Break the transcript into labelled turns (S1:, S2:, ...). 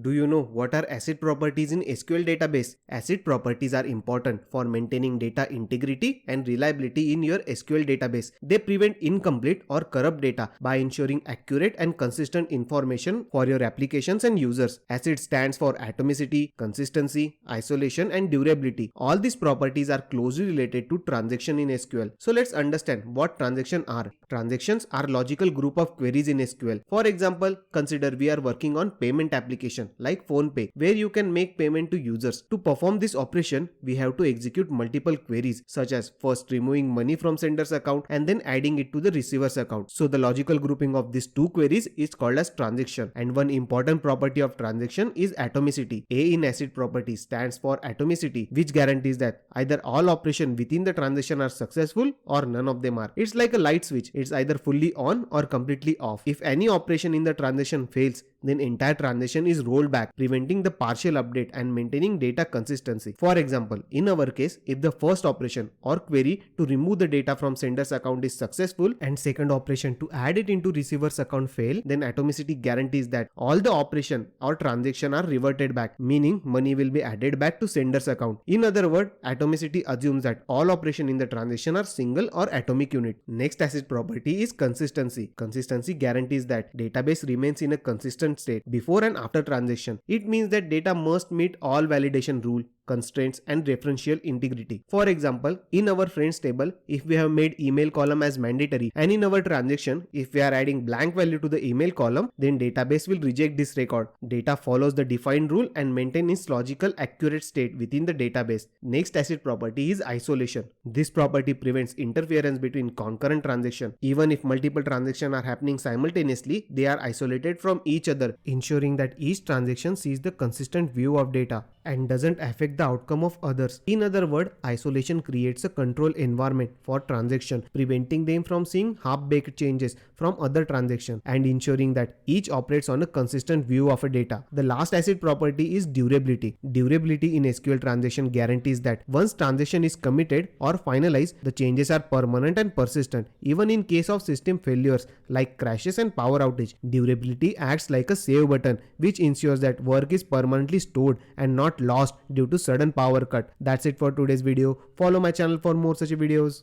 S1: Do you know what are ACID properties in SQL database? ACID properties are important for maintaining data integrity and reliability in your SQL database. They prevent incomplete or corrupt data by ensuring accurate and consistent information for your applications and users. ACID stands for atomicity, consistency, isolation, and durability. All these properties are closely related to transaction in SQL. So let's understand what transactions are. Transactions are logical group of queries in SQL. For example, consider we are working on payment application like PhonePe, where you can make payment to users. To perform this operation, we have to execute multiple queries, such as first removing money from sender's account and then adding it to the receiver's account. So the logical grouping of these two queries is called as transaction. And one important property of transaction is atomicity. A in ACID property stands for atomicity, which guarantees that either all operations within the transaction are successful or none of them are. It's like a light switch. It's either fully on or completely off. If any operation in the transaction fails, then entire transaction is rolled back, preventing the partial update and maintaining data consistency. For example, in our case, if the first operation or query to remove the data from sender's account is successful and second operation to add it into receiver's account fail, then atomicity guarantees that all the operation or transaction are reverted back, meaning money will be added back to sender's account. In other words, atomicity assumes that all operation in the transaction are single or atomic unit. Next ACID property is consistency. Consistency guarantees that database remains in a consistent state before and after transaction. It means that data must meet all validation rule, constraints, and referential integrity. For example, in our friends table, if we have made email column as mandatory, and in our transaction, if we are adding blank value to the email column, then database will reject this record. Data follows the defined rule and maintain its logical accurate state within the database. Next ACID property is isolation. This property prevents interference between concurrent transactions. Even if multiple transactions are happening simultaneously, they are isolated from each other, ensuring that each transaction sees the consistent view of data and doesn't affect the outcome of others. In other words, isolation creates a control environment for transaction, preventing them from seeing half-baked changes from other transactions and ensuring that each operates on a consistent view of a data. The last ACID property is durability. Durability in SQL transaction guarantees that once transaction is committed or finalized, the changes are permanent and persistent, even in case of system failures like crashes and power outage. Durability acts like a save button, which ensures that work is permanently stored and not lost due to sudden power cut. That's it for today's video. Follow my channel for more such videos.